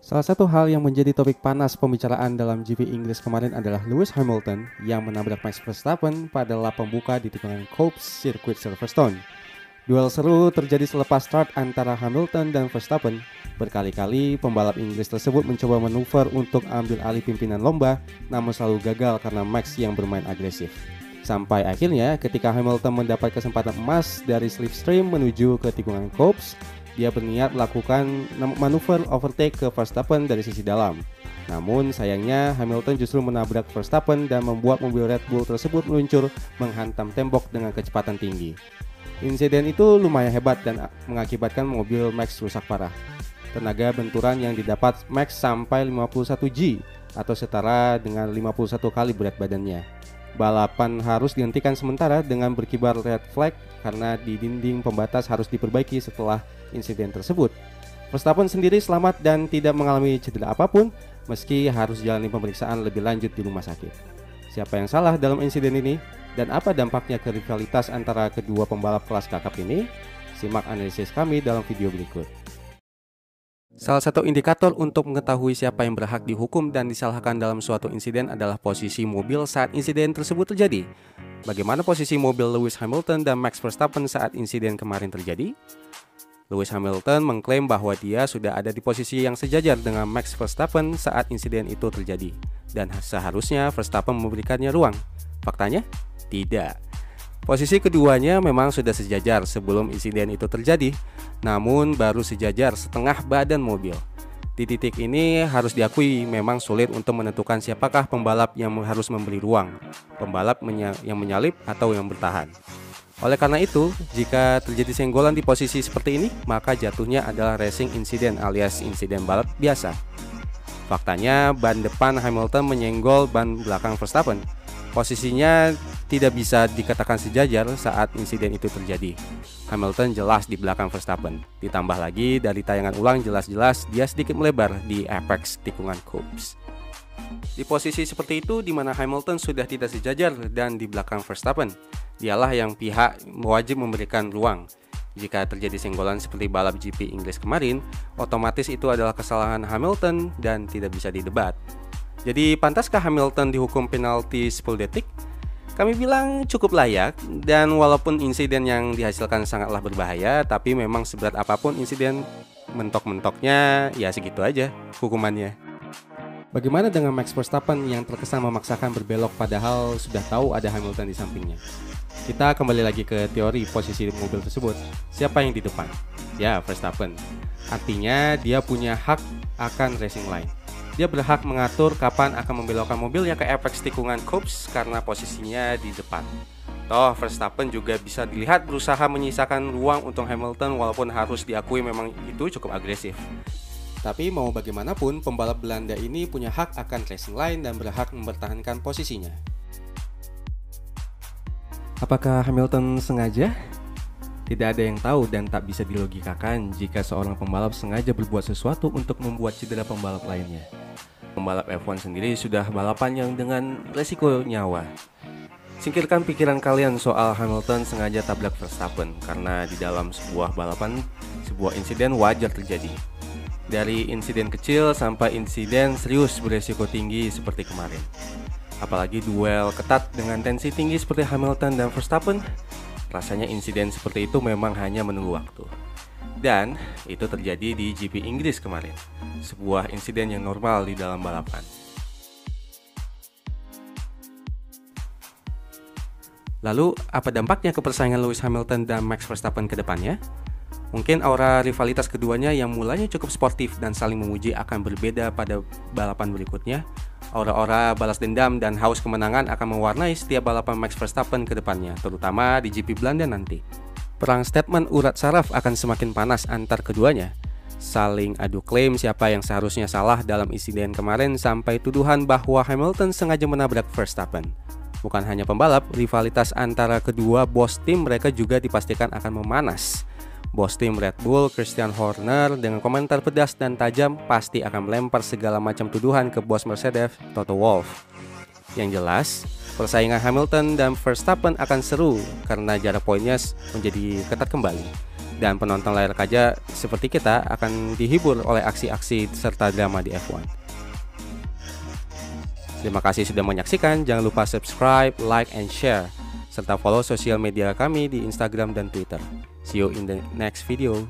Salah satu hal yang menjadi topik panas pembicaraan dalam GP Inggris kemarin adalah Lewis Hamilton yang menabrak Max Verstappen pada lap pembuka di tikungan Copse Sirkuit Silverstone. Duel seru terjadi selepas start antara Hamilton dan Verstappen. Berkali-kali pembalap Inggris tersebut mencoba manuver untuk ambil alih pimpinan lomba, namun selalu gagal karena Max yang bermain agresif. Sampai akhirnya ketika Hamilton mendapat kesempatan emas dari slipstream menuju ke tikungan Copse, dia berniat melakukan manuver overtake ke Verstappen dari sisi dalam. Namun sayangnya Hamilton justru menabrak Verstappen dan membuat mobil Red Bull tersebut meluncur menghantam tembok dengan kecepatan tinggi. Insiden itu lumayan hebat dan mengakibatkan mobil Max rusak parah. Tenaga benturan yang didapat Max sampai 51 G atau setara dengan 51 kali berat badannya. Balapan harus dihentikan sementara dengan berkibar red flag karena di dinding pembatas harus diperbaiki setelah insiden tersebut. Verstappen sendiri selamat dan tidak mengalami cedera apapun meski harus jalani pemeriksaan lebih lanjut di rumah sakit. Siapa yang salah dalam insiden ini dan apa dampaknya ke rivalitas antara kedua pembalap kelas kakap ini? Simak analisis kami dalam video berikut. Salah satu indikator untuk mengetahui siapa yang berhak dihukum dan disalahkan dalam suatu insiden adalah posisi mobil saat insiden tersebut terjadi. Bagaimana posisi mobil Lewis Hamilton dan Max Verstappen saat insiden kemarin terjadi? Lewis Hamilton mengklaim bahwa dia sudah ada di posisi yang sejajar dengan Max Verstappen saat insiden itu terjadi, dan seharusnya Verstappen memberikannya ruang. Faktanya? Tidak. Posisi keduanya memang sudah sejajar sebelum insiden itu terjadi, namun baru sejajar setengah badan mobil. Di titik ini harus diakui memang sulit untuk menentukan siapakah pembalap yang harus memberi ruang, pembalap yang menyalip atau yang bertahan. Oleh karena itu, jika terjadi senggolan di posisi seperti ini, maka jatuhnya adalah racing incident alias insiden balap biasa. Faktanya, ban depan Hamilton menyenggol ban belakang Verstappen. Posisinya tidak bisa dikatakan sejajar saat insiden itu terjadi. Hamilton jelas di belakang Verstappen. Ditambah lagi dari tayangan ulang jelas-jelas dia sedikit melebar di apex tikungan Copse. Di posisi seperti itu di mana Hamilton sudah tidak sejajar dan di belakang Verstappen, dialah yang pihak wajib memberikan ruang. Jika terjadi senggolan seperti balap GP Inggris kemarin, otomatis itu adalah kesalahan Hamilton dan tidak bisa didebat. Jadi pantaskah Hamilton dihukum penalti 10 detik? Kami bilang cukup layak, dan walaupun insiden yang dihasilkan sangatlah berbahaya, tapi memang seberat apapun insiden, mentok-mentoknya ya segitu aja hukumannya. Bagaimana dengan Max Verstappen yang terkesan memaksakan berbelok padahal sudah tahu ada Hamilton di sampingnya? Kita kembali lagi ke teori posisi mobil tersebut. Siapa yang di depan? Ya, Verstappen. Artinya dia punya hak akan racing line. Dia berhak mengatur kapan akan membelokkan mobilnya ke apex tikungan Copse karena posisinya di depan. Toh Verstappen juga bisa dilihat berusaha menyisakan ruang untuk Hamilton walaupun harus diakui memang itu cukup agresif. Tapi mau bagaimanapun pembalap Belanda ini punya hak akan racing line dan berhak mempertahankan posisinya. Apakah Hamilton sengaja? Tidak ada yang tahu dan tak bisa dilogikakan jika seorang pembalap sengaja berbuat sesuatu untuk membuat cedera pembalap lainnya. Pembalap F1 sendiri sudah balapan yang dengan resiko nyawa. Singkirkan pikiran kalian soal Hamilton sengaja tabrak Verstappen, karena di dalam sebuah balapan, sebuah insiden wajar terjadi. Dari insiden kecil sampai insiden serius beresiko tinggi seperti kemarin. Apalagi duel ketat dengan tensi tinggi seperti Hamilton dan Verstappen, rasanya insiden seperti itu memang hanya menunggu waktu. Dan itu terjadi di GP Inggris kemarin, sebuah insiden yang normal di dalam balapan. Lalu, apa dampaknya ke persaingan Lewis Hamilton dan Max Verstappen ke depannya? Mungkin aura rivalitas keduanya yang mulanya cukup sportif dan saling memuji akan berbeda pada balapan berikutnya. Aura-aura balas dendam dan haus kemenangan akan mewarnai setiap balapan Max Verstappen ke depannya, terutama di GP Belanda nanti. Perang statement urat saraf akan semakin panas antar keduanya. Saling adu klaim siapa yang seharusnya salah dalam insiden kemarin sampai tuduhan bahwa Hamilton sengaja menabrak Verstappen. Bukan hanya pembalap, rivalitas antara kedua bos tim mereka juga dipastikan akan memanas. Bos tim Red Bull, Christian Horner, dengan komentar pedas dan tajam pasti akan melempar segala macam tuduhan ke bos Mercedes, Toto Wolff. Yang jelas, persaingan Hamilton dan Verstappen akan seru karena jarak poinnya menjadi ketat kembali. Dan penonton layar kaca seperti kita akan dihibur oleh aksi-aksi serta drama di F1. Terima kasih sudah menyaksikan, jangan lupa subscribe, like, and share, serta follow sosial media kami di Instagram dan Twitter. See you in the next video.